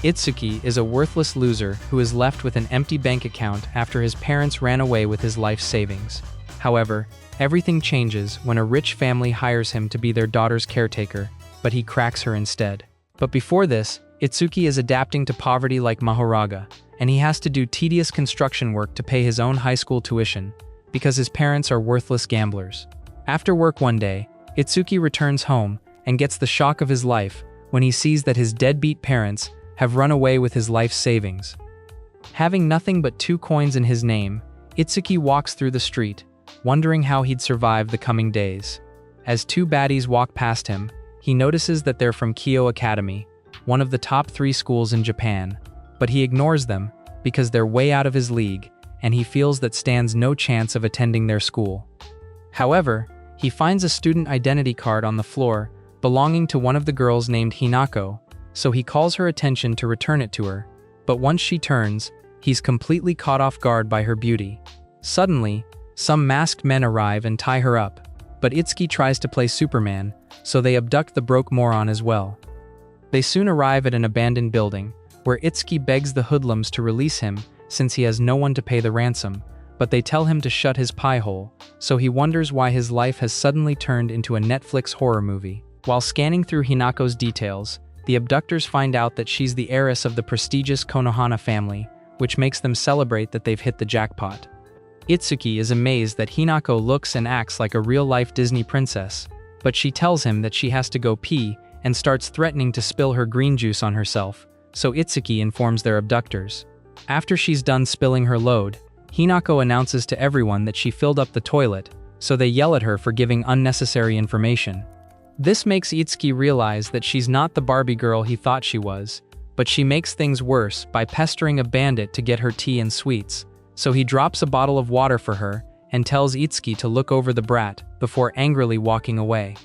Itsuki is a worthless loser who is left with an empty bank account after his parents ran away with his life savings. However, everything changes when a rich family hires him to be their daughter's caretaker, but he cracks her instead. But before this, Itsuki is adapting to poverty like Mahoraga, and he has to do tedious construction work to pay his own high school tuition, because his parents are worthless gamblers. After work one day, Itsuki returns home and gets the shock of his life when he sees that his deadbeat parents have run away with his life savings. Having nothing but 2 coins in his name, Itsuki walks through the street, wondering how he'd survive the coming days. As 2 baddies walk past him, he notices that they're from Kyo Academy, one of the top 3 schools in Japan, but he ignores them because they're way out of his league and he feels that stands no chance of attending their school. However, he finds a student identity card on the floor belonging to one of the girls named Hinako, so he calls her attention to return it to her, but once she turns, he's completely caught off guard by her beauty. Suddenly, some masked men arrive and tie her up, but Itsuki tries to play Superman, so they abduct the broke moron as well. They soon arrive at an abandoned building, where Itsuki begs the hoodlums to release him since he has no one to pay the ransom, but they tell him to shut his pie hole, so he wonders why his life has suddenly turned into a Netflix horror movie. While scanning through Hinako's details, the abductors find out that she's the heiress of the prestigious Konohana family, which makes them celebrate that they've hit the jackpot. Itsuki is amazed that Hinako looks and acts like a real-life Disney princess, but she tells him that she has to go pee and starts threatening to spill her green juice on herself, so Itsuki informs their abductors. After she's done spilling her load, Hinako announces to everyone that she filled up the toilet, so they yell at her for giving unnecessary information. This makes Itsuki realize that she's not the Barbie girl he thought she was, but she makes things worse by pestering a bandit to get her tea and sweets, so he drops a bottle of water for her and tells Itsuki to look over the brat before angrily walking away.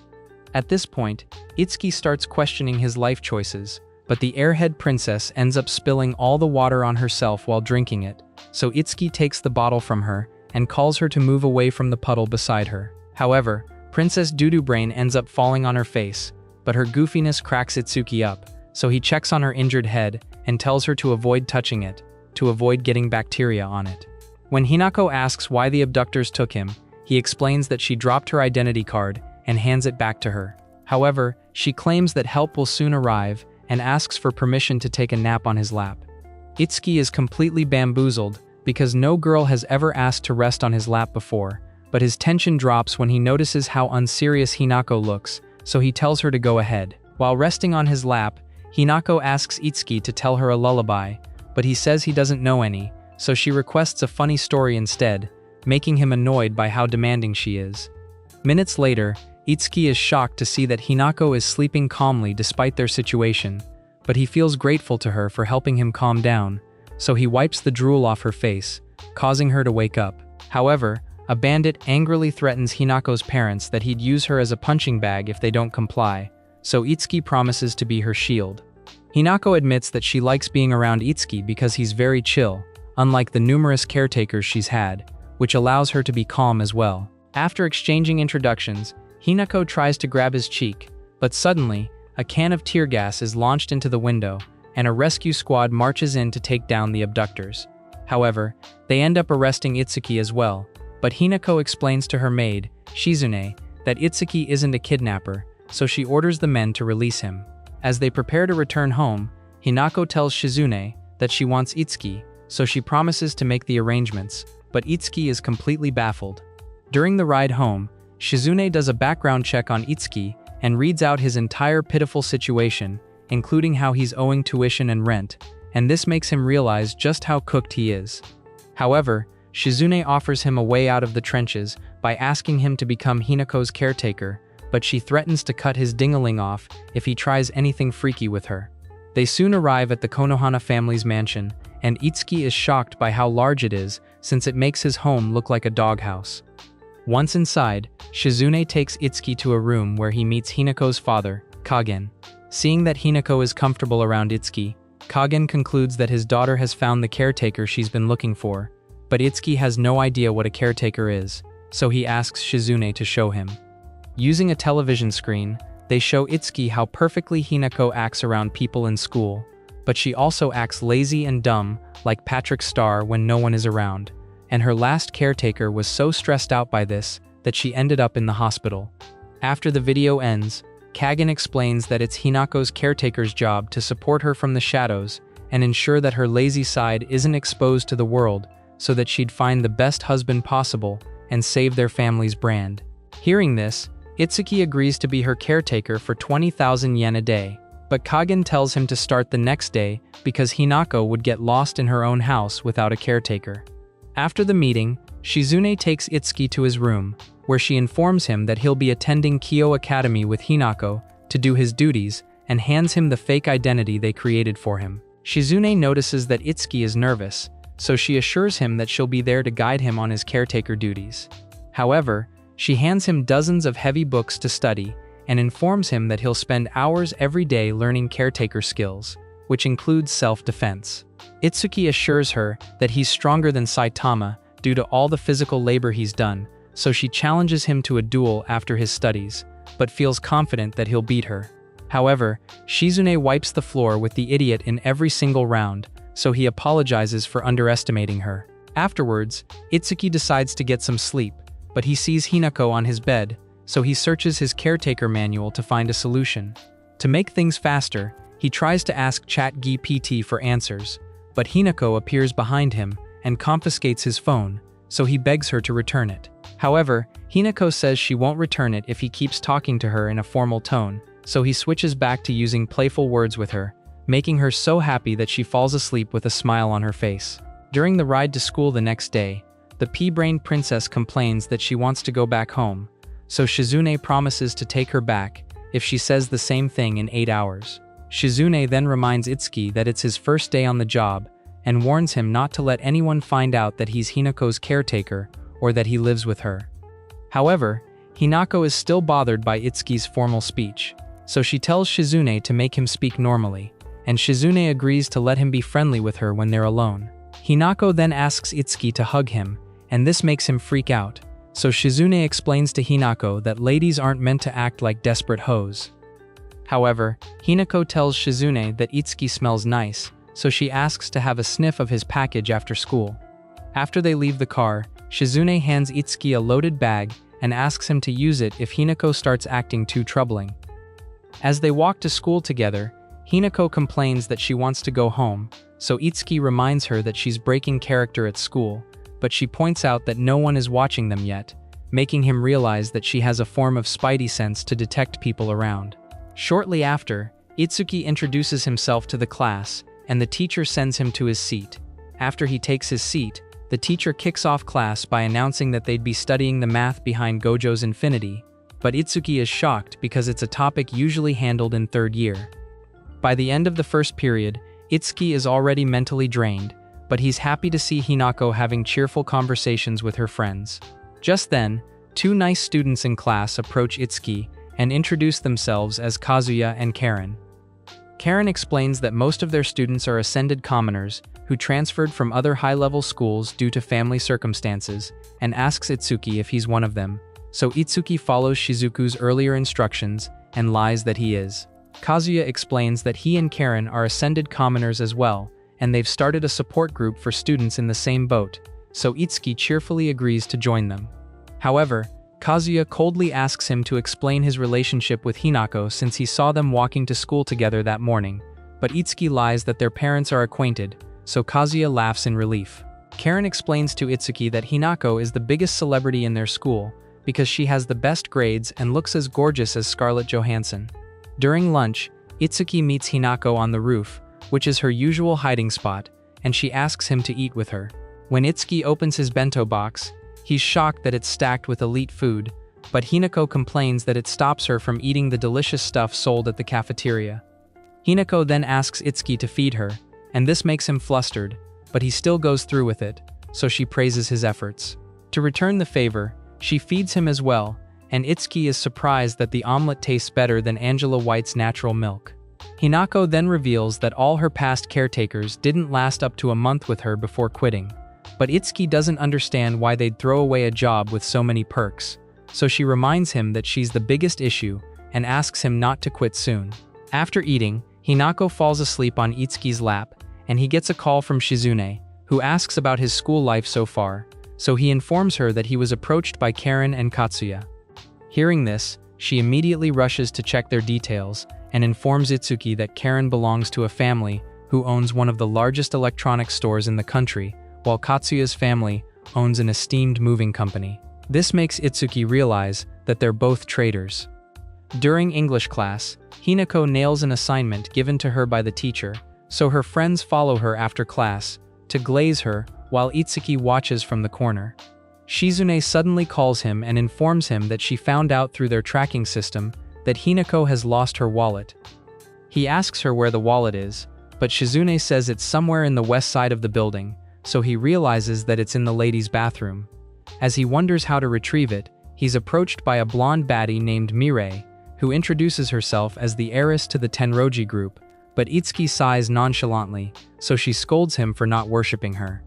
At this point, Itsuki starts questioning his life choices, but the airhead princess ends up spilling all the water on herself while drinking it, so Itsuki takes the bottle from her and calls her to move away from the puddle beside her. However, Princess Doodoo Brain ends up falling on her face, but her goofiness cracks Itsuki up, so he checks on her injured head and tells her to avoid touching it, to avoid getting bacteria on it. When Hinako asks why the abductors took him, he explains that she dropped her identity card and hands it back to her. However, she claims that help will soon arrive and asks for permission to take a nap on his lap. Itsuki is completely bamboozled because no girl has ever asked to rest on his lap before, but his tension drops when he notices how unserious Hinako looks, so he tells her to go ahead. While resting on his lap, Hinako asks Itsuki to tell her a lullaby, but he says he doesn't know any, so she requests a funny story instead, making him annoyed by how demanding she is. Minutes later, Itsuki is shocked to see that Hinako is sleeping calmly despite their situation, but he feels grateful to her for helping him calm down, so he wipes the drool off her face, causing her to wake up. However, a bandit angrily threatens Hinako's parents that he'd use her as a punching bag if they don't comply, so Itsuki promises to be her shield. Hinako admits that she likes being around Itsuki because he's very chill, unlike the numerous caretakers she's had, which allows her to be calm as well. After exchanging introductions, Hinako tries to grab his cheek, but suddenly, a can of tear gas is launched into the window, and a rescue squad marches in to take down the abductors. However, they end up arresting Itsuki as well, but Hinako explains to her maid, Shizune, that Itsuki isn't a kidnapper, so she orders the men to release him. As they prepare to return home, Hinako tells Shizune that she wants Itsuki, so she promises to make the arrangements, but Itsuki is completely baffled. During the ride home, Shizune does a background check on Itsuki and reads out his entire pitiful situation, including how he's owing tuition and rent, and this makes him realize just how cooked he is. However, Shizune offers him a way out of the trenches by asking him to become Hinako's caretaker, but she threatens to cut his ding-a-ling off if he tries anything freaky with her. They soon arrive at the Konohana family's mansion, and Itsuki is shocked by how large it is since it makes his home look like a doghouse. Once inside, Shizune takes Itsuki to a room where he meets Hinako's father, Kagen. Seeing that Hinako is comfortable around Itsuki, Kagen concludes that his daughter has found the caretaker she's been looking for, but Itsuki has no idea what a caretaker is, so he asks Shizune to show him. Using a television screen, they show Itsuki how perfectly Hinako acts around people in school, but she also acts lazy and dumb, like Patrick Starr when no one is around. And her last caretaker was so stressed out by this that she ended up in the hospital. After the video ends, Kagan explains that it's Hinako's caretaker's job to support her from the shadows and ensure that her lazy side isn't exposed to the world so that she'd find the best husband possible and save their family's brand. Hearing this, Itsuki agrees to be her caretaker for 20,000 yen a day, but Kagan tells him to start the next day because Hinako would get lost in her own house without a caretaker. After the meeting, Shizune takes Itsuki to his room, where she informs him that he'll be attending Kyo Academy with Hinako to do his duties and hands him the fake identity they created for him. Shizune notices that Itsuki is nervous, so she assures him that she'll be there to guide him on his caretaker duties. However, she hands him dozens of heavy books to study and informs him that he'll spend hours every day learning caretaker skills, which includes self-defense. Itsuki assures her that he's stronger than Saitama due to all the physical labor he's done, so she challenges him to a duel after his studies, but feels confident that he'll beat her. However, Shizune wipes the floor with the idiot in every single round, so he apologizes for underestimating her. Afterwards, Itsuki decides to get some sleep, but he sees Hinako on his bed, so he searches his caretaker manual to find a solution. To make things faster, he tries to ask ChatGPT for answers, but Hinako appears behind him and confiscates his phone, so he begs her to return it. However, Hinako says she won't return it if he keeps talking to her in a formal tone, so he switches back to using playful words with her, making her so happy that she falls asleep with a smile on her face. During the ride to school the next day, the pea-brained princess complains that she wants to go back home, so Shizune promises to take her back if she says the same thing in 8 hours. Shizune then reminds Itsuki that it's his first day on the job and warns him not to let anyone find out that he's Hinako's caretaker or that he lives with her. However, Hinako is still bothered by Itsuki's formal speech, so she tells Shizune to make him speak normally, and Shizune agrees to let him be friendly with her when they're alone. Hinako then asks Itsuki to hug him, and this makes him freak out, so Shizune explains to Hinako that ladies aren't meant to act like desperate hoes. However, Hinako tells Shizune that Itsuki smells nice, so she asks to have a sniff of his package after school. After they leave the car, Shizune hands Itsuki a loaded bag and asks him to use it if Hinako starts acting too troubling. As they walk to school together, Hinako complains that she wants to go home, so Itsuki reminds her that she's breaking character at school, but she points out that no one is watching them yet, making him realize that she has a form of spidey sense to detect people around. Shortly after, Itsuki introduces himself to the class, and the teacher sends him to his seat. After he takes his seat, the teacher kicks off class by announcing that they'd be studying the math behind Gojo's infinity, but Itsuki is shocked because it's a topic usually handled in third year. By the end of the first period, Itsuki is already mentally drained, but he's happy to see Hinako having cheerful conversations with her friends. Just then, two nice students in class approach Itsuki and introduce themselves as Kazuya and Karen. Karen explains that most of their students are ascended commoners who transferred from other high-level schools due to family circumstances, and asks Itsuki if he's one of them, so Itsuki follows Shizuku's earlier instructions and lies that he is. Kazuya explains that he and Karen are ascended commoners as well, and they've started a support group for students in the same boat, so Itsuki cheerfully agrees to join them. However, Kazuya coldly asks him to explain his relationship with Hinako since he saw them walking to school together that morning, but Itsuki lies that their parents are acquainted, so Kazuya laughs in relief. Karen explains to Itsuki that Hinako is the biggest celebrity in their school because she has the best grades and looks as gorgeous as Scarlett Johansson. During lunch, Itsuki meets Hinako on the roof, which is her usual hiding spot, and she asks him to eat with her. When Itsuki opens his bento box, he's shocked that it's stacked with elite food, but Hinako complains that it stops her from eating the delicious stuff sold at the cafeteria. Hinako then asks Itsuki to feed her, and this makes him flustered, but he still goes through with it, so she praises his efforts. To return the favor, she feeds him as well, and Itsuki is surprised that the omelet tastes better than Angela White's natural milk. Hinako then reveals that all her past caretakers didn't last up to a month with her before quitting, but Itsuki doesn't understand why they'd throw away a job with so many perks, so she reminds him that she's the biggest issue and asks him not to quit soon. After eating, Hinako falls asleep on Itsuki's lap, and he gets a call from Shizune, who asks about his school life so far, so he informs her that he was approached by Karen and Katsuya. Hearing this, she immediately rushes to check their details and informs Itsuki that Karen belongs to a family who owns one of the largest electronics stores in the country, while Katsuya's family owns an esteemed moving company. This makes Itsuki realize that they're both traitors. During English class, Hinako nails an assignment given to her by the teacher, so her friends follow her after class to glaze her while Itsuki watches from the corner. Shizune suddenly calls him and informs him that she found out through their tracking system that Hinako has lost her wallet. He asks her where the wallet is, but Shizune says it's somewhere in the west side of the building, so he realizes that it's in the ladies' bathroom. As he wonders how to retrieve it, he's approached by a blonde baddie named Mirei, who introduces herself as the heiress to the Tenroji group, but Itsuki sighs nonchalantly, so she scolds him for not worshipping her.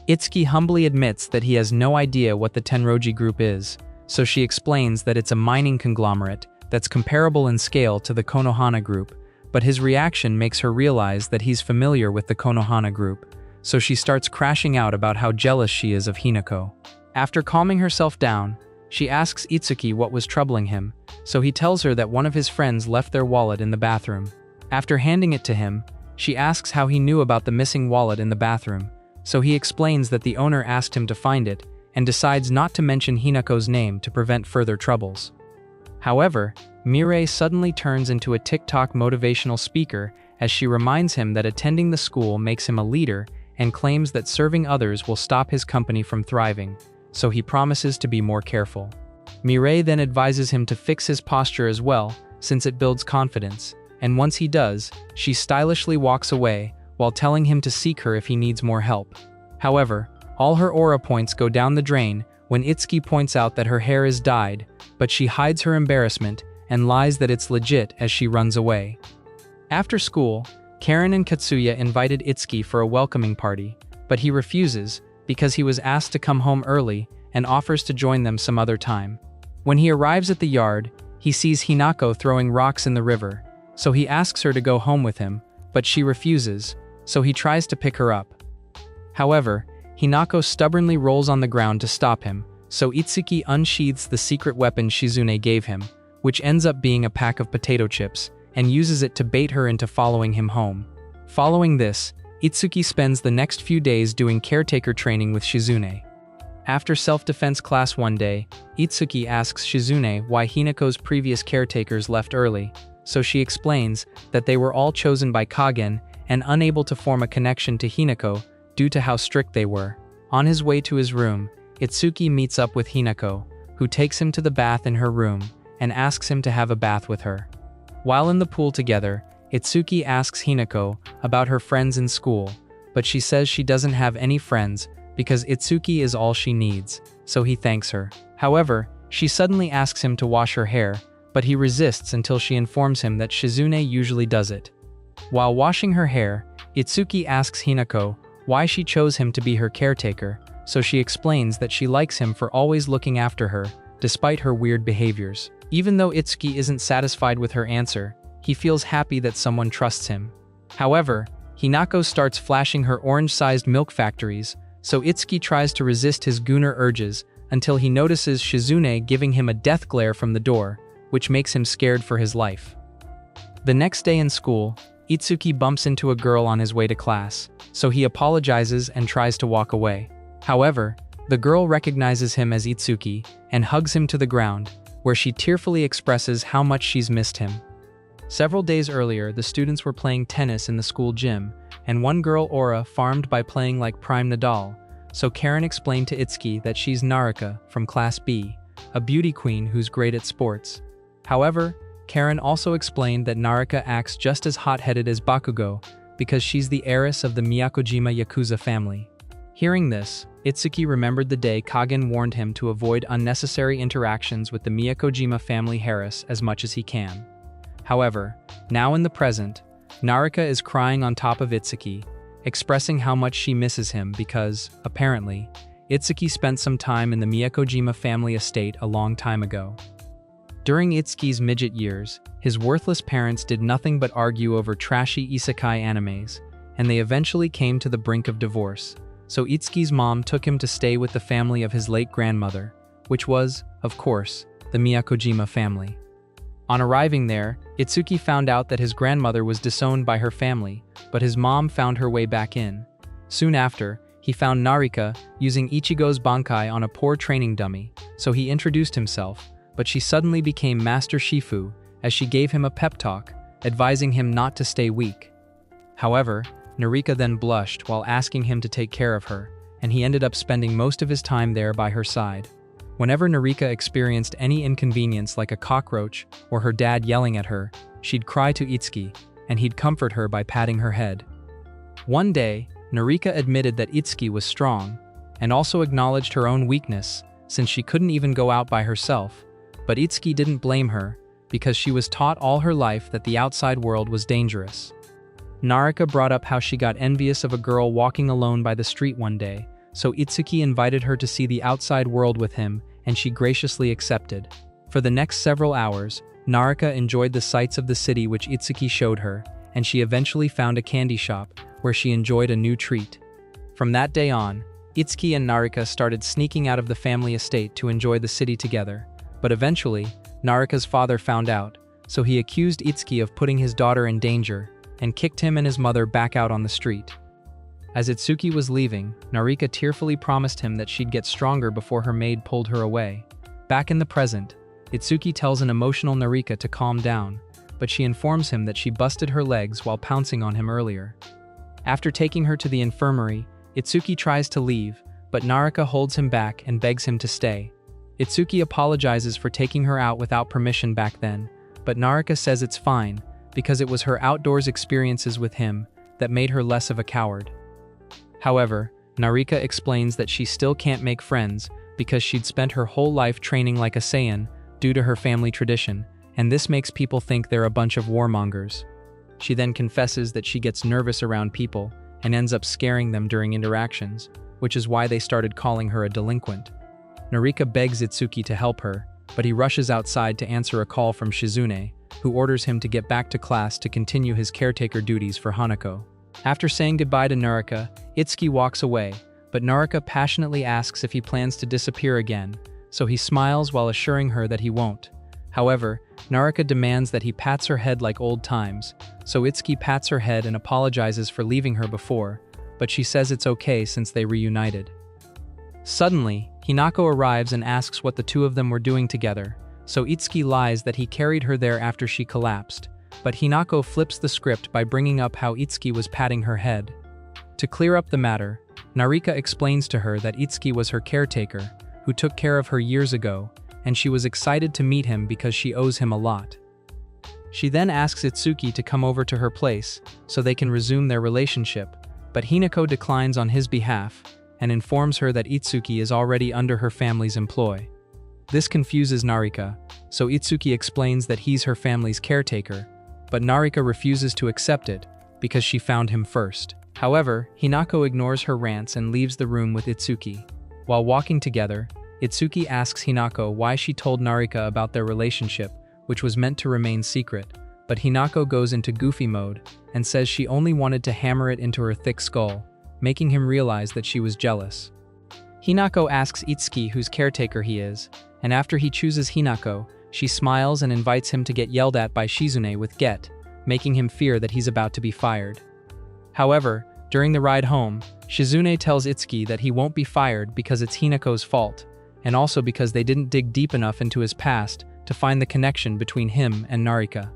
Itsuki humbly admits that he has no idea what the Tenroji group is, so she explains that it's a mining conglomerate that's comparable in scale to the Konohana group, but his reaction makes her realize that he's familiar with the Konohana group, so she starts crashing out about how jealous she is of Hinako. After calming herself down, she asks Itsuki what was troubling him, so he tells her that one of his friends left their wallet in the bathroom. After handing it to him, she asks how he knew about the missing wallet in the bathroom, so he explains that the owner asked him to find it and decides not to mention Hinako's name to prevent further troubles. However, Mirei suddenly turns into a TikTok motivational speaker as she reminds him that attending the school makes him a leader and claims that serving others will stop his company from thriving, so he promises to be more careful. Mirei then advises him to fix his posture as well, since it builds confidence, and once he does, she stylishly walks away while telling him to seek her if he needs more help. However, all her aura points go down the drain when Itsuki points out that her hair is dyed, but she hides her embarrassment and lies that it's legit as she runs away. After school, Karen and Katsuya invited Itsuki for a welcoming party, but he refuses because he was asked to come home early and offers to join them some other time. When he arrives at the yard, he sees Hinako throwing rocks in the river, so he asks her to go home with him, but she refuses, so he tries to pick her up. However, Hinako stubbornly rolls on the ground to stop him, so Itsuki unsheathes the secret weapon Shizune gave him, which ends up being a pack of potato chips, and uses it to bait her into following him home. Following this, Itsuki spends the next few days doing caretaker training with Shizune. After self-defense class one day, Itsuki asks Shizune why Hinako's previous caretakers left early, so she explains that they were all chosen by Kagen and unable to form a connection to Hinako due to how strict they were. On his way to his room, Itsuki meets up with Hinako, who takes him to the bath in her room and asks him to have a bath with her. While in the pool together, Itsuki asks Hinako about her friends in school, but she says she doesn't have any friends because Itsuki is all she needs, so he thanks her. However, she suddenly asks him to wash her hair, but he resists until she informs him that Shizune usually does it. While washing her hair, Itsuki asks Hinako why she chose him to be her caretaker, so she explains that she likes him for always looking after her, despite her weird behaviors. Even though Itsuki isn't satisfied with her answer, he feels happy that someone trusts him. However, Hinako starts flashing her orange-sized milk factories, so Itsuki tries to resist his gooner urges until he notices Shizune giving him a death glare from the door, which makes him scared for his life. The next day in school, Itsuki bumps into a girl on his way to class, so he apologizes and tries to walk away. However, the girl recognizes him as Itsuki and hugs him to the ground, where she tearfully expresses how much she's missed him. Several days earlier, the students were playing tennis in the school gym, and one girl, Aura, farmed by playing like Prime Nadal, so Karen explained to Itsuki that she's Naraka from Class B, a beauty queen who's great at sports. However, Karen also explained that Naraka acts just as hot-headed as Bakugo because she's the heiress of the Miyakojima Yakuza family. Hearing this, Itsuki remembered the day Kagen warned him to avoid unnecessary interactions with the Miyakojima family heiress as much as he can. However, now in the present, Naraka is crying on top of Itsuki, expressing how much she misses him because, apparently, Itsuki spent some time in the Miyakojima family estate a long time ago. During Itsuki's midget years, his worthless parents did nothing but argue over trashy isekai animes, and they eventually came to the brink of divorce. So Itsuki's mom took him to stay with the family of his late grandmother, which was, of course, the Miyakojima family. On arriving there, Itsuki found out that his grandmother was disowned by her family, but his mom found her way back in. Soon after, he found Narika using Ichigo's Bankai on a poor training dummy, so he introduced himself, but she suddenly became Master Shifu as she gave him a pep talk, advising him not to stay weak. However, Narika then blushed while asking him to take care of her, and he ended up spending most of his time there by her side. Whenever Narika experienced any inconvenience like a cockroach or her dad yelling at her, she'd cry to Itsuki, and he'd comfort her by patting her head. One day, Narika admitted that Itsuki was strong, and also acknowledged her own weakness since she couldn't even go out by herself, but Itsuki didn't blame her because she was taught all her life that the outside world was dangerous. Narika brought up how she got envious of a girl walking alone by the street one day, so Itsuki invited her to see the outside world with him, and she graciously accepted. For the next several hours, Narika enjoyed the sights of the city which Itsuki showed her, and she eventually found a candy shop where she enjoyed a new treat. From that day on, Itsuki and Narika started sneaking out of the family estate to enjoy the city together, but eventually, Narika's father found out, so he accused Itsuki of putting his daughter in danger and kicked him and his mother back out on the street. As Itsuki was leaving, Narika tearfully promised him that she'd get stronger before her maid pulled her away. Back in the present, Itsuki tells an emotional Narika to calm down, but she informs him that she busted her legs while pouncing on him earlier. After taking her to the infirmary, Itsuki tries to leave, but Narika holds him back and begs him to stay. Itsuki apologizes for taking her out without permission back then, but Narika says it's fine, because it was her outdoors experiences with him that made her less of a coward. However, Narika explains that she still can't make friends because she'd spent her whole life training like a Saiyan due to her family tradition, and this makes people think they're a bunch of warmongers. She then confesses that she gets nervous around people and ends up scaring them during interactions, which is why they started calling her a delinquent. Narika begs Itsuki to help her, but he rushes outside to answer a call from Shizune, who orders him to get back to class to continue his caretaker duties for Hanako. After saying goodbye to Narika, Itsuki walks away, but Narika passionately asks if he plans to disappear again, so he smiles while assuring her that he won't. However, Narika demands that he pats her head like old times, so Itsuki pats her head and apologizes for leaving her before, but she says it's okay since they reunited. Suddenly, Hinako arrives and asks what the two of them were doing together, so Itsuki lies that he carried her there after she collapsed, but Hinako flips the script by bringing up how Itsuki was patting her head. To clear up the matter, Narika explains to her that Itsuki was her caretaker, who took care of her years ago, and she was excited to meet him because she owes him a lot. She then asks Itsuki to come over to her place so they can resume their relationship, but Hinako declines on his behalf and informs her that Itsuki is already under her family's employ. This confuses Narika, so Itsuki explains that he's her family's caretaker, but Narika refuses to accept it because she found him first. However, Hinako ignores her rants and leaves the room with Itsuki. While walking together, Itsuki asks Hinako why she told Narika about their relationship, which was meant to remain secret, but Hinako goes into goofy mode and says she only wanted to hammer it into her thick skull, making him realize that she was jealous. Hinako asks Itsuki whose caretaker he is, and after he chooses Hinako, she smiles and invites him to get yelled at by Shizune with get, making him fear that he's about to be fired. However, during the ride home, Shizune tells Itsuki that he won't be fired because it's Hinako's fault, and also because they didn't dig deep enough into his past to find the connection between him and Narika.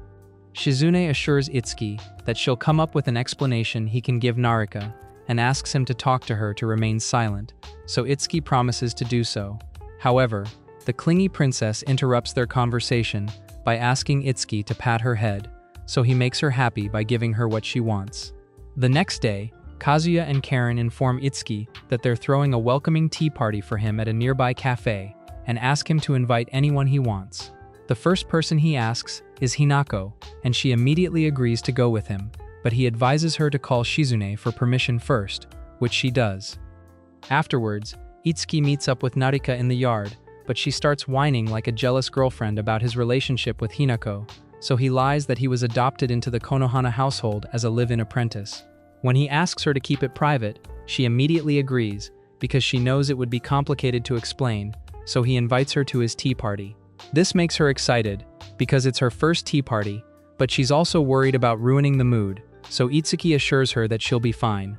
Shizune assures Itsuki that she'll come up with an explanation he can give Narika, and asks him to talk to her to remain silent, so Itsuki promises to do so. However, the clingy princess interrupts their conversation by asking Itsuki to pat her head, so he makes her happy by giving her what she wants. The next day, Kazuya and Karen inform Itsuki that they're throwing a welcoming tea party for him at a nearby cafe and ask him to invite anyone he wants. The first person he asks is Hinako, and she immediately agrees to go with him, but he advises her to call Shizune for permission first, which she does. Afterwards, Itsuki meets up with Narika in the yard, but she starts whining like a jealous girlfriend about his relationship with Hinako, so he lies that he was adopted into the Konohana household as a live-in apprentice. When he asks her to keep it private, she immediately agrees, because she knows it would be complicated to explain, so he invites her to his tea party. This makes her excited, because it's her first tea party, but she's also worried about ruining the mood, so Itsuki assures her that she'll be fine.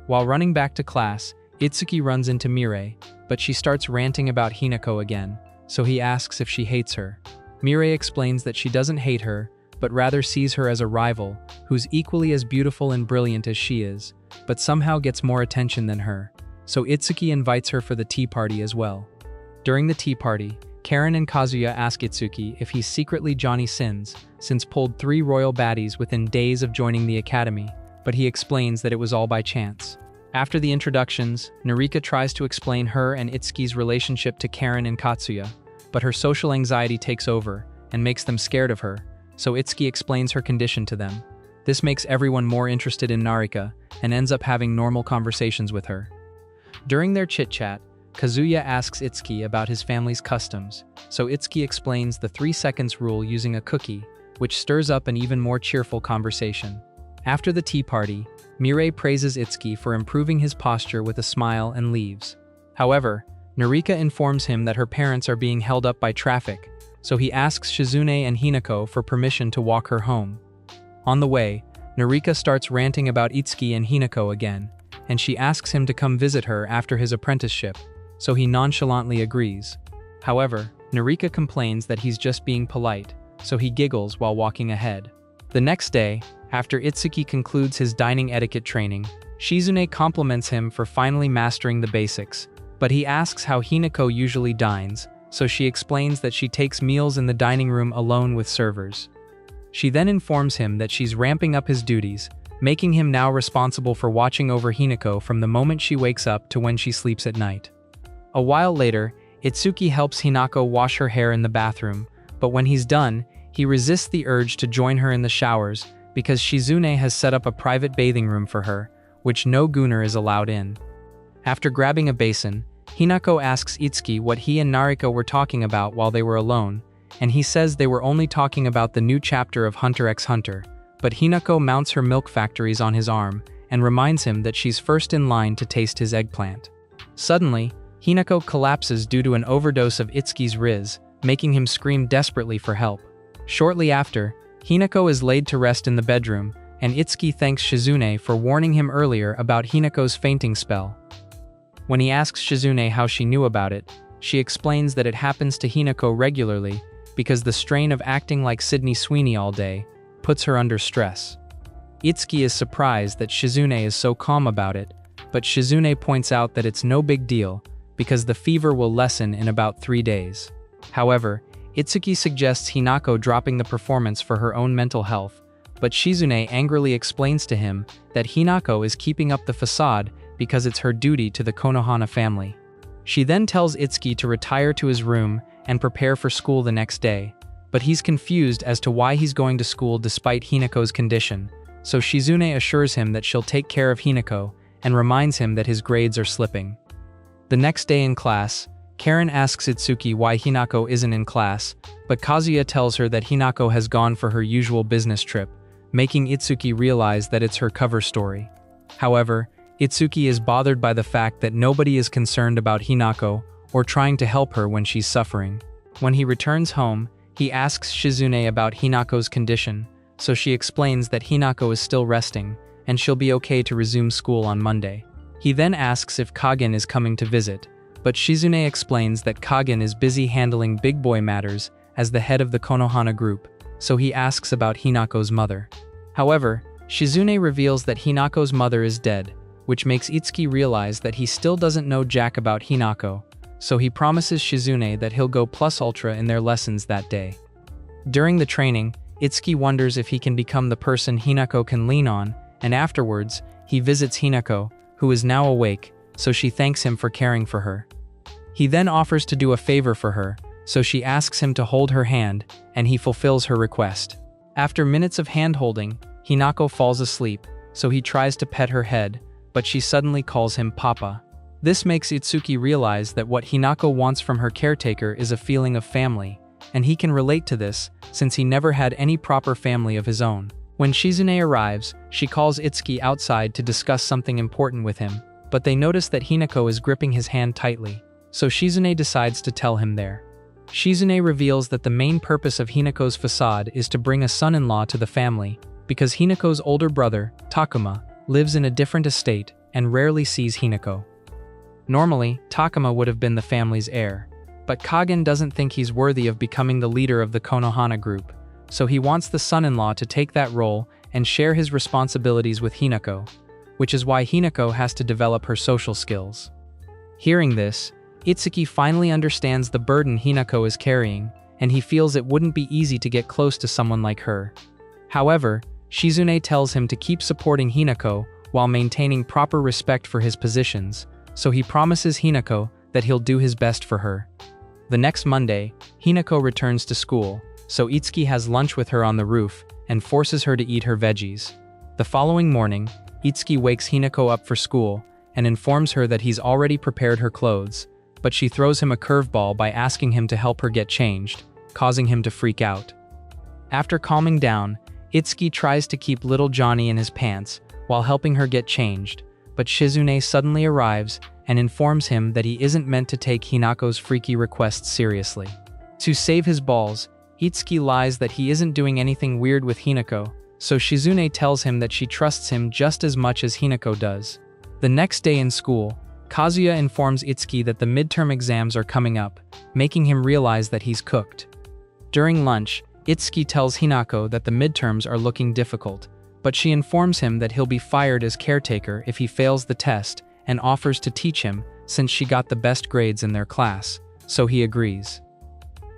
While running back to class, Itsuki runs into Mirai, but she starts ranting about Hinako again, so he asks if she hates her. Mirai explains that she doesn't hate her, but rather sees her as a rival, who's equally as beautiful and brilliant as she is, but somehow gets more attention than her. So Itsuki invites her for the tea party as well. During the tea party, Karen and Kazuya ask Itsuki if he's secretly Johnny Sins, since pulled 3 royal baddies within days of joining the academy, but he explains that it was all by chance. After the introductions, Narika tries to explain her and Itsuki's relationship to Karen and Katsuya, but her social anxiety takes over and makes them scared of her, so Itsuki explains her condition to them. This makes everyone more interested in Narika and ends up having normal conversations with her. During their chit-chat, Kazuya asks Itsuki about his family's customs, so Itsuki explains the 3 seconds rule using a cookie, which stirs up an even more cheerful conversation. After the tea party, Mirai praises Itsuki for improving his posture with a smile and leaves. However, Narika informs him that her parents are being held up by traffic, so he asks Shizune and Hinako for permission to walk her home. On the way, Narika starts ranting about Itsuki and Hinako again, and she asks him to come visit her after his apprenticeship, so he nonchalantly agrees. However, Narika complains that he's just being polite, so he giggles while walking ahead. The next day, after Itsuki concludes his dining etiquette training, Shizune compliments him for finally mastering the basics, but he asks how Hinako usually dines, so she explains that she takes meals in the dining room alone with servers. She then informs him that she's ramping up his duties, making him now responsible for watching over Hinako from the moment she wakes up to when she sleeps at night. A while later, Itsuki helps Hinako wash her hair in the bathroom, but when he's done, he resists the urge to join her in the showers because Shizune has set up a private bathing room for her, which no gooner is allowed in. After grabbing a basin, Hinako asks Itsuki what he and Narika were talking about while they were alone, and he says they were only talking about the new chapter of Hunter x Hunter, but Hinako mounts her milk factories on his arm and reminds him that she's first in line to taste his eggplant. Suddenly, Hinako collapses due to an overdose of Itsuki's Riz, making him scream desperately for help. Shortly after, Hinako is laid to rest in the bedroom, and Itsuki thanks Shizune for warning him earlier about Hinako's fainting spell. When he asks Shizune how she knew about it, she explains that it happens to Hinako regularly because the strain of acting like Sydney Sweeney all day puts her under stress. Itsuki is surprised that Shizune is so calm about it, but Shizune points out that it's no big deal because the fever will lessen in about 3 days. However, Itsuki suggests Hinako dropping the performance for her own mental health, but Shizune angrily explains to him that Hinako is keeping up the facade because it's her duty to the Konohana family. She then tells Itsuki to retire to his room and prepare for school the next day, but he's confused as to why he's going to school despite Hinako's condition, so Shizune assures him that she'll take care of Hinako and reminds him that his grades are slipping. The next day in class, Karen asks Itsuki why Hinako isn't in class, but Kazuya tells her that Hinako has gone for her usual business trip, making Itsuki realize that it's her cover story. However, Itsuki is bothered by the fact that nobody is concerned about Hinako or trying to help her when she's suffering. When he returns home, he asks Shizune about Hinako's condition, so she explains that Hinako is still resting and she'll be okay to resume school on Monday. He then asks if Kagen is coming to visit, but Shizune explains that Kagen is busy handling big boy matters as the head of the Konohana group, so he asks about Hinako's mother. However, Shizune reveals that Hinako's mother is dead, which makes Itsuki realize that he still doesn't know jack about Hinako, so he promises Shizune that he'll go plus ultra in their lessons that day. During the training, Itsuki wonders if he can become the person Hinako can lean on, and afterwards, he visits Hinako, who is now awake, so she thanks him for caring for her. He then offers to do a favor for her, so she asks him to hold her hand, and he fulfills her request. After minutes of hand-holding, Hinako falls asleep, so he tries to pet her head, but she suddenly calls him Papa. This makes Itsuki realize that what Hinako wants from her caretaker is a feeling of family, and he can relate to this since he never had any proper family of his own. When Shizune arrives, she calls Itsuki outside to discuss something important with him, but they notice that Hinako is gripping his hand tightly, so Shizune decides to tell him there. Shizune reveals that the main purpose of Hinako's facade is to bring a son-in-law to the family, because Hinako's older brother, Takuma, lives in a different estate and rarely sees Hinako. Normally, Takuma would have been the family's heir, but Kagen doesn't think he's worthy of becoming the leader of the Konohana group, so he wants the son-in-law to take that role and share his responsibilities with Hinako, which is why Hinako has to develop her social skills. Hearing this, Itsuki finally understands the burden Hinako is carrying, and he feels it wouldn't be easy to get close to someone like her. However, Shizune tells him to keep supporting Hinako while maintaining proper respect for his positions, so he promises Hinako that he'll do his best for her. The next Monday, Hinako returns to school, so Itsuki has lunch with her on the roof and forces her to eat her veggies. The following morning, Itsuki wakes Hinako up for school and informs her that he's already prepared her clothes, but she throws him a curveball by asking him to help her get changed, causing him to freak out. After calming down, Itsuki tries to keep little Johnny in his pants while helping her get changed, but Shizune suddenly arrives and informs him that he isn't meant to take Hinako's freaky requests seriously. To save his balls, Itsuki lies that he isn't doing anything weird with Hinako, so Shizune tells him that she trusts him just as much as Hinako does. The next day in school, Kazuya informs Itsuki that the midterm exams are coming up, making him realize that he's cooked. During lunch, Itsuki tells Hinako that the midterms are looking difficult, but she informs him that he'll be fired as caretaker if he fails the test and offers to teach him since she got the best grades in their class, so he agrees.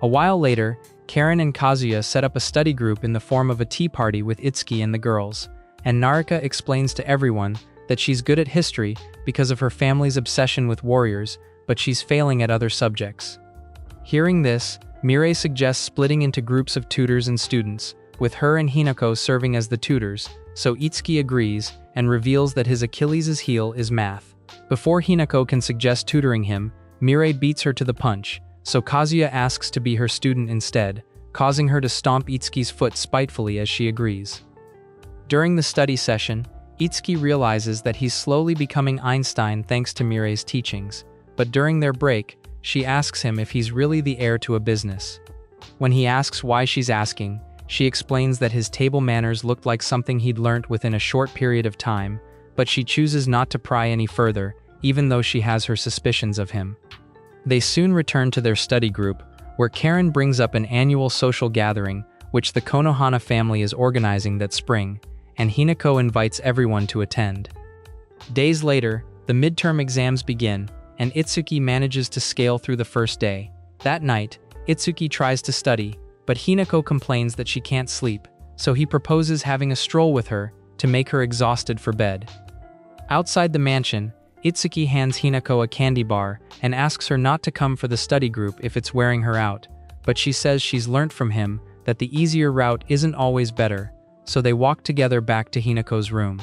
A while later, Karen and Kazuya set up a study group in the form of a tea party with Itsuki and the girls, and Narika explains to everyone that she's good at history because of her family's obsession with warriors, but she's failing at other subjects. Hearing this, Mirai suggests splitting into groups of tutors and students, with her and Hinako serving as the tutors, so Itsuki agrees and reveals that his Achilles' heel is math. Before Hinako can suggest tutoring him, Mirai beats her to the punch, so Kazuya asks to be her student instead, causing her to stomp Itsuki's foot spitefully as she agrees. During the study session, Itsuki realizes that he's slowly becoming Einstein thanks to Mirai's teachings, but during their break, she asks him if he's really the heir to a business. When he asks why she's asking, she explains that his table manners looked like something he'd learnt within a short period of time, but she chooses not to pry any further, even though she has her suspicions of him. They soon return to their study group, where Karen brings up an annual social gathering, which the Konohana family is organizing that spring, and Hinako invites everyone to attend. Days later, the midterm exams begin, and Itsuki manages to scale through the first day. That night, Itsuki tries to study, but Hinako complains that she can't sleep, so he proposes having a stroll with her to make her exhausted for bed. Outside the mansion, Itsuki hands Hinako a candy bar and asks her not to come for the study group if it's wearing her out, but she says she's learnt from him that the easier route isn't always better, so they walk together back to Hinako's room.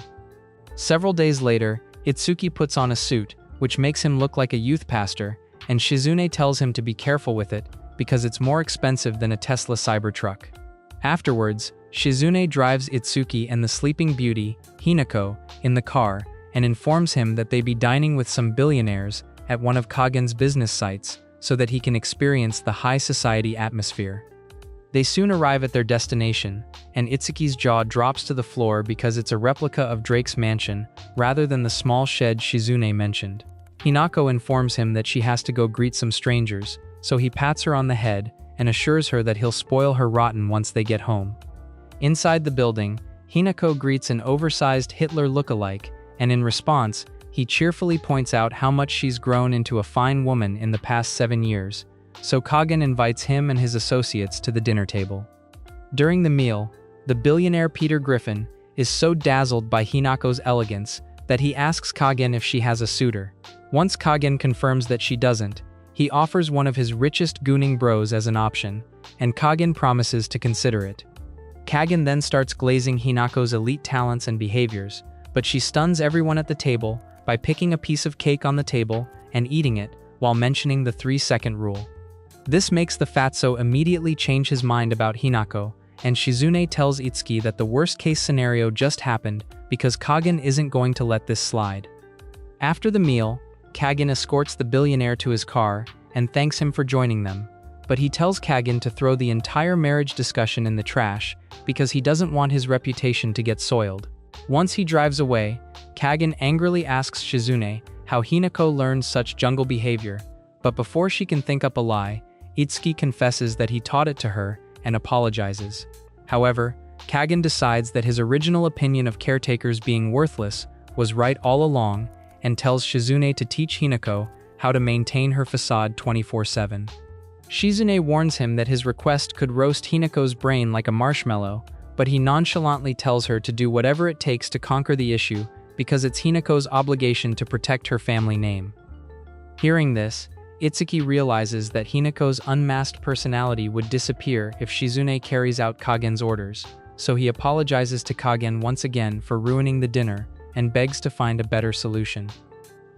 Several days later, Itsuki puts on a suit, which makes him look like a youth pastor, and Shizune tells him to be careful with it because it's more expensive than a Tesla Cybertruck. Afterwards, Shizune drives Itsuki and the sleeping beauty, Hinako, in the car and informs him that they be dining with some billionaires at one of Kagen's business sites so that he can experience the high society atmosphere. They soon arrive at their destination, and Itsuki's jaw drops to the floor because it's a replica of Drake's mansion rather than the small shed Shizune mentioned. Hinako informs him that she has to go greet some strangers, so he pats her on the head and assures her that he'll spoil her rotten once they get home. Inside the building, Hinako greets an oversized Hitler look-alike, and in response, he cheerfully points out how much she's grown into a fine woman in the past 7 years, so Kagen invites him and his associates to the dinner table. During the meal, the billionaire Peter Griffin is so dazzled by Hinako's elegance that he asks Kagen if she has a suitor. Once Kagen confirms that she doesn't, he offers one of his richest gooning bros as an option, and Kagen promises to consider it. Kagen then starts glazing Hinako's elite talents and behaviors, but she stuns everyone at the table by picking a piece of cake on the table and eating it while mentioning the 3-second rule. This makes the fatso immediately change his mind about Hinako, and Shizune tells Itsuki that the worst-case scenario just happened because Kagen isn't going to let this slide. After the meal, Kagen escorts the billionaire to his car and thanks him for joining them, but he tells Kagen to throw the entire marriage discussion in the trash because he doesn't want his reputation to get soiled. Once he drives away, Kagen angrily asks Shizune how Hinako learned such jungle behavior, but before she can think up a lie, Itsuki confesses that he taught it to her and apologizes. However, Kagen decides that his original opinion of caretakers being worthless was right all along and tells Shizune to teach Hinako how to maintain her facade 24/7. Shizune warns him that his request could roast Hinako's brain like a marshmallow, but he nonchalantly tells her to do whatever it takes to conquer the issue because it's Hinako's obligation to protect her family name. Hearing this, Itsuki realizes that Hinako's unmasked personality would disappear if Shizune carries out Kagen's orders, so he apologizes to Kagen once again for ruining the dinner and begs to find a better solution.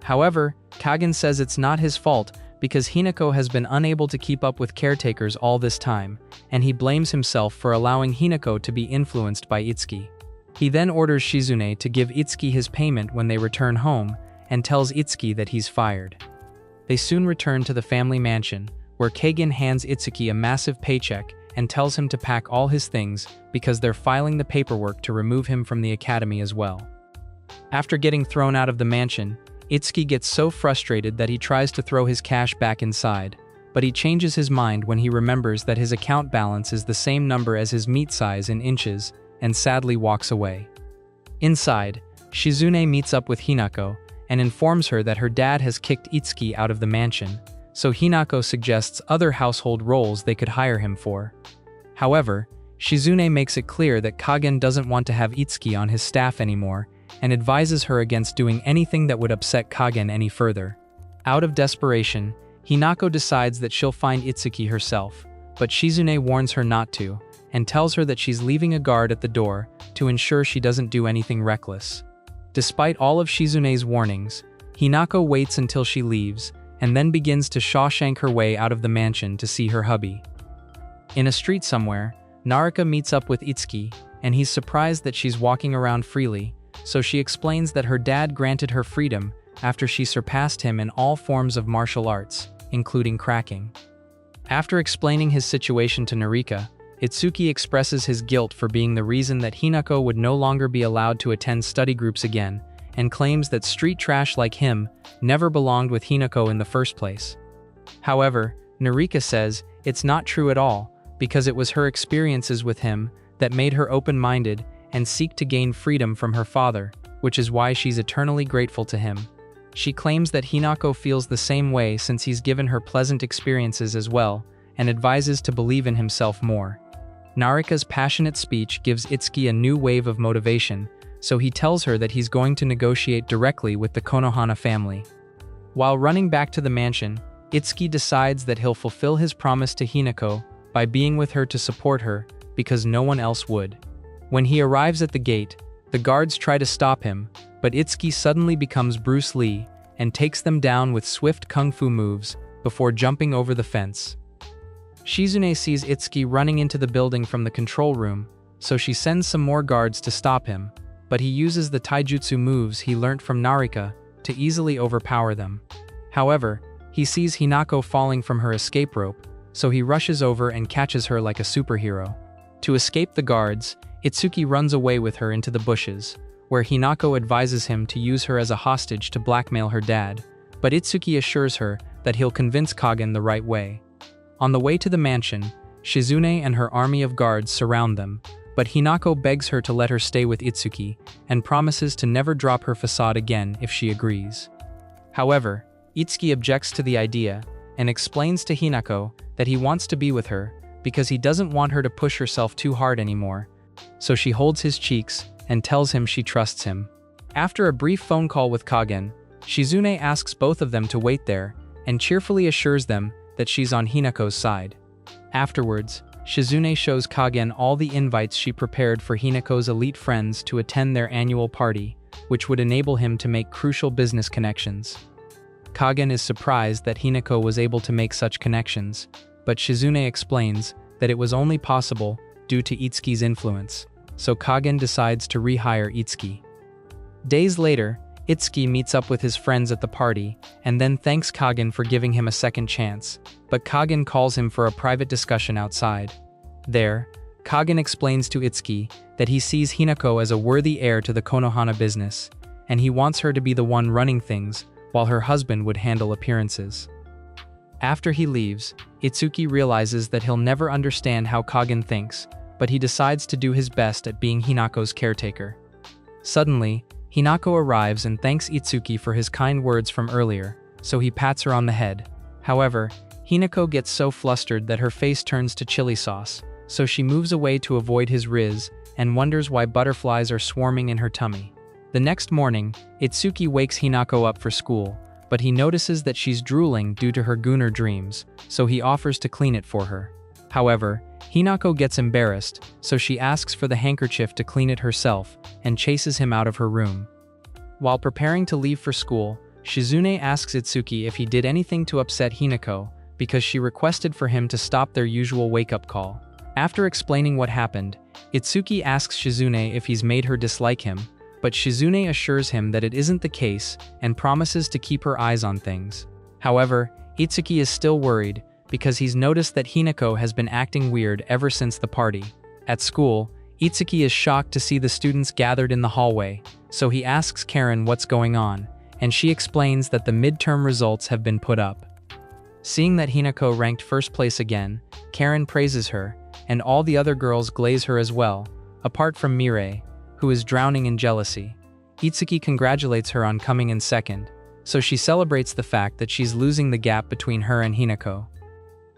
However, Kagen says it's not his fault because Hinako has been unable to keep up with caretakers all this time, and he blames himself for allowing Hinako to be influenced by Itsuki. He then orders Shizune to give Itsuki his payment when they return home and tells Itsuki that he's fired. They soon return to the family mansion, where Kagen hands Itsuki a massive paycheck and tells him to pack all his things because they're filing the paperwork to remove him from the academy as well. After getting thrown out of the mansion, Itsuki gets so frustrated that he tries to throw his cash back inside, but he changes his mind when he remembers that his account balance is the same number as his meat size in inches and sadly walks away. Inside, Shizune meets up with Hinako and informs her that her dad has kicked Itsuki out of the mansion, so Hinako suggests other household roles they could hire him for. However, Shizune makes it clear that Kagen doesn't want to have Itsuki on his staff anymore and advises her against doing anything that would upset Kagen any further. Out of desperation, Hinako decides that she'll find Itsuki herself, but Shizune warns her not to and tells her that she's leaving a guard at the door to ensure she doesn't do anything reckless. Despite all of Shizune's warnings, Hinako waits until she leaves and then begins to Shawshank her way out of the mansion to see her hubby. In a street somewhere, Narika meets up with Itsuki, and he's surprised that she's walking around freely, so she explains that her dad granted her freedom after she surpassed him in all forms of martial arts, including cracking. After explaining his situation to Narika, Itsuki expresses his guilt for being the reason that Hinako would no longer be allowed to attend study groups again, and claims that street trash like him never belonged with Hinako in the first place. However, Narika says it's not true at all, because it was her experiences with him that made her open-minded and seek to gain freedom from her father, which is why she's eternally grateful to him. She claims that Hinako feels the same way since he's given her pleasant experiences as well, and advises to believe in himself more. Narika's passionate speech gives Itsuki a new wave of motivation, so he tells her that he's going to negotiate directly with the Konohana family. While running back to the mansion, Itsuki decides that he'll fulfill his promise to Hinako by being with her to support her, because no one else would. When he arrives at the gate, the guards try to stop him, but Itsuki suddenly becomes Bruce Lee and takes them down with swift kung fu moves before jumping over the fence. Shizune sees Itsuki running into the building from the control room, so she sends some more guards to stop him, but he uses the taijutsu moves he learnt from Narika to easily overpower them. However, he sees Hinako falling from her escape rope, so he rushes over and catches her like a superhero. To escape the guards, Itsuki runs away with her into the bushes, where Hinako advises him to use her as a hostage to blackmail her dad, but Itsuki assures her that he'll convince Kagen the right way. On the way to the mansion, Shizune and her army of guards surround them, but Hinako begs her to let her stay with Itsuki and promises to never drop her facade again if she agrees. However, Itsuki objects to the idea and explains to Hinako that he wants to be with her because he doesn't want her to push herself too hard anymore, so she holds his cheeks and tells him she trusts him. After a brief phone call with Kagen, Shizune asks both of them to wait there and cheerfully assures them that she's on Hinako's side. Afterwards, Shizune shows Kagen all the invites she prepared for Hinako's elite friends to attend their annual party, which would enable him to make crucial business connections. Kagen is surprised that Hinako was able to make such connections, but Shizune explains that it was only possible due to Itsuki's influence, so Kagen decides to rehire Itsuki. Days later, Itsuki meets up with his friends at the party and then thanks Kagen for giving him a second chance, but Kagen calls him for a private discussion outside. There, Kagen explains to Itsuki that he sees Hinako as a worthy heir to the Konohana business, and he wants her to be the one running things while her husband would handle appearances. After he leaves, Itsuki realizes that he'll never understand how Kagen thinks, but he decides to do his best at being Hinako's caretaker. Suddenly, Hinako arrives and thanks Itsuki for his kind words from earlier, so he pats her on the head. However, Hinako gets so flustered that her face turns to chili sauce, so she moves away to avoid his riz and wonders why butterflies are swarming in her tummy. The next morning, Itsuki wakes Hinako up for school, but he notices that she's drooling due to her Gunnar dreams, so he offers to clean it for her. However, Hinako gets embarrassed, so she asks for the handkerchief to clean it herself and chases him out of her room. While preparing to leave for school, Shizune asks Itsuki if he did anything to upset Hinako because she requested for him to stop their usual wake-up call. After explaining what happened, Itsuki asks Shizune if he's made her dislike him, but Shizune assures him that it isn't the case and promises to keep her eyes on things. However, Itsuki is still worried because he's noticed that Hinako has been acting weird ever since the party. At school, Itsuki is shocked to see the students gathered in the hallway, so he asks Karen what's going on, and she explains that the midterm results have been put up. Seeing that Hinako ranked first place again, Karen praises her, and all the other girls glaze her as well, apart from Mirei, who is drowning in jealousy. Itsuki congratulates her on coming in second, so she celebrates the fact that she's losing the gap between her and Hinako.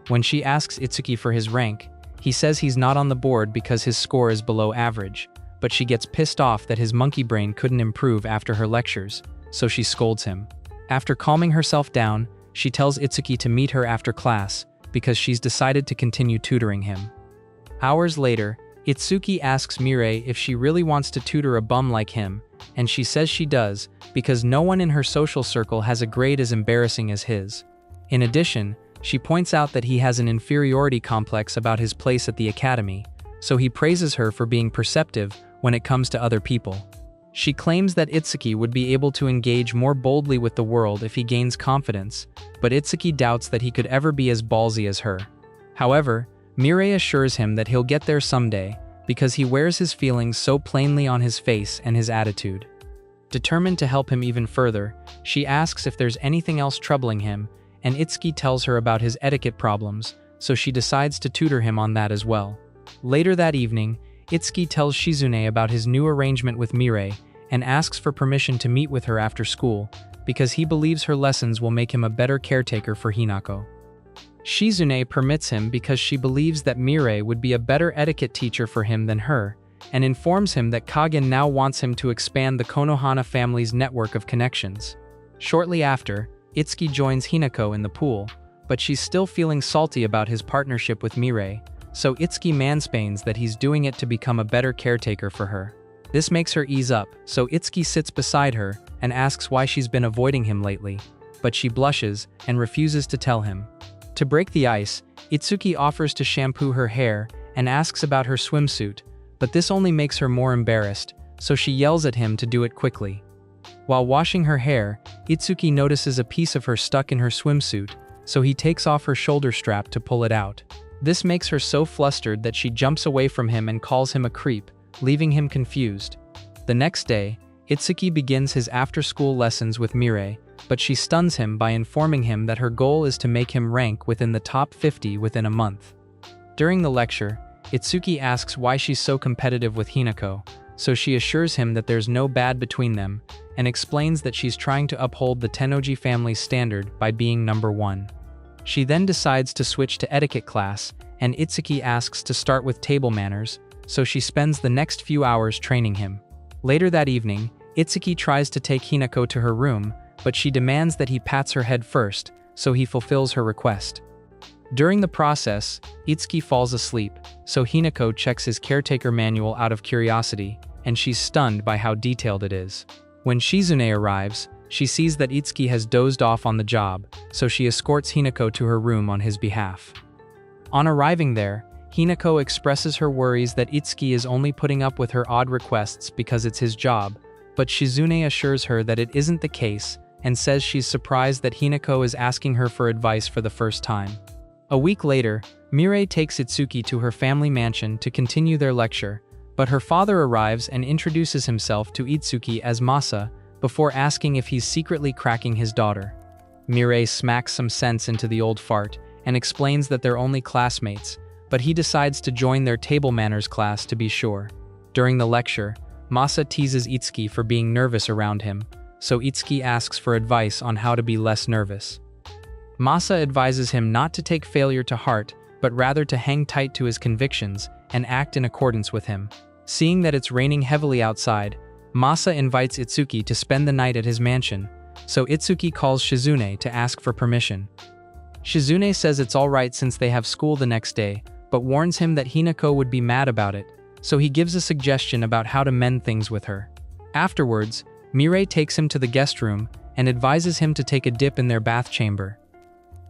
When she asks Itsuki for his rank, he says he's not on the board because his score is below average, but she gets pissed off that his monkey brain couldn't improve after her lectures, so she scolds him. After calming herself down, she tells Itsuki to meet her after class because she's decided to continue tutoring him. Hours later, Itsuki asks Mirei if she really wants to tutor a bum like him, and she says she does because no one in her social circle has a grade as embarrassing as his. In addition, she points out that he has an inferiority complex about his place at the academy, so he praises her for being perceptive when it comes to other people. She claims that Itsuki would be able to engage more boldly with the world if he gains confidence, but Itsuki doubts that he could ever be as ballsy as her. However, Mirei assures him that he'll get there someday because he wears his feelings so plainly on his face and his attitude. Determined to help him even further, she asks if there's anything else troubling him, and Itsuki tells her about his etiquette problems, so she decides to tutor him on that as well. Later that evening, Itsuki tells Shizune about his new arrangement with Mirei and asks for permission to meet with her after school because he believes her lessons will make him a better caretaker for Hinako. Shizune permits him because she believes that Mirei would be a better etiquette teacher for him than her, and informs him that Kagen now wants him to expand the Konohana family's network of connections. Shortly after, Itsuki joins Hinako in the pool, but she's still feeling salty about his partnership with Mirei, so Itsuki mansplains that he's doing it to become a better caretaker for her. This makes her ease up, so Itsuki sits beside her and asks why she's been avoiding him lately, but she blushes and refuses to tell him. To break the ice, Itsuki offers to shampoo her hair and asks about her swimsuit, but this only makes her more embarrassed, so she yells at him to do it quickly. While washing her hair, Itsuki notices a piece of her stuck in her swimsuit, so he takes off her shoulder strap to pull it out. This makes her so flustered that she jumps away from him and calls him a creep, leaving him confused. The next day, Itsuki begins his after-school lessons with Mirei, but she stuns him by informing him that her goal is to make him rank within the top 50 within a month. During the lecture, Itsuki asks why she's so competitive with Hinako, so she assures him that there's no bad between them, and explains that she's trying to uphold the Tennoji family's standard by being number one. She then decides to switch to etiquette class, and Itsuki asks to start with table manners, so she spends the next few hours training him. Later that evening, Itsuki tries to take Hinako to her room, but she demands that he pats her head first, so he fulfills her request. During the process, Itsuki falls asleep, so Hinako checks his caretaker manual out of curiosity, and she's stunned by how detailed it is. When Shizune arrives, she sees that Itsuki has dozed off on the job, so she escorts Hinako to her room on his behalf. On arriving there, Hinako expresses her worries that Itsuki is only putting up with her odd requests because it's his job, but Shizune assures her that it isn't the case and says she's surprised that Hinako is asking her for advice for the first time. A week later, Mirai takes Itsuki to her family mansion to continue their lecture, but her father arrives and introduces himself to Itsuki as Masa before asking if he's secretly cracking his daughter. Mirai smacks some sense into the old fart and explains that they're only classmates, but he decides to join their table manners class to be sure. During the lecture, Masa teases Itsuki for being nervous around him, so Itsuki asks for advice on how to be less nervous. Masa advises him not to take failure to heart, but rather to hang tight to his convictions and act in accordance with him. Seeing that it's raining heavily outside, Masa invites Itsuki to spend the night at his mansion, so Itsuki calls Shizune to ask for permission. Shizune says it's alright since they have school the next day, but warns him that Hinako would be mad about it, so he gives a suggestion about how to mend things with her. Afterwards, Mirai takes him to the guest room and advises him to take a dip in their bath chamber.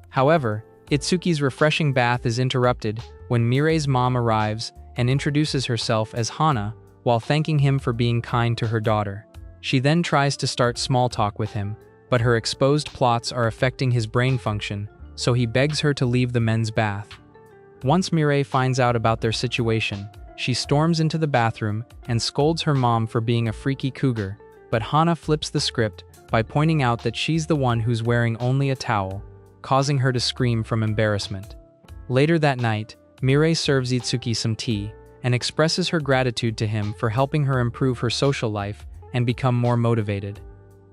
However, Itsuki's refreshing bath is interrupted when Mirai's mom arrives and introduces herself as Hana while thanking him for being kind to her daughter. She then tries to start small talk with him, but her exposed plots are affecting his brain function, so he begs her to leave the men's bath. Once Mirai finds out about their situation, she storms into the bathroom and scolds her mom for being a freaky cougar, but Hana flips the script by pointing out that she's the one who's wearing only a towel, causing her to scream from embarrassment. Later that night, Mirai serves Itsuki some tea and expresses her gratitude to him for helping her improve her social life and become more motivated.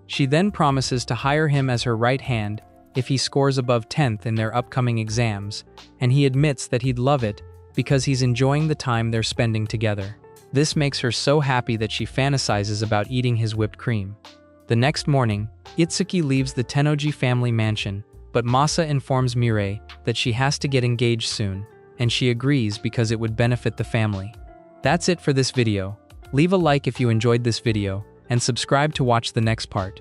She then promises to hire him as her right hand if he scores above 10th in their upcoming exams, and he admits that he'd love it because he's enjoying the time they're spending together. This makes her so happy that she fantasizes about eating his whipped cream. The next morning, Itsuki leaves the Tennoji family mansion, but Masa informs Mirai that she has to get engaged soon, and she agrees because it would benefit the family. That's it for this video. Leave a like if you enjoyed this video, and subscribe to watch the next part.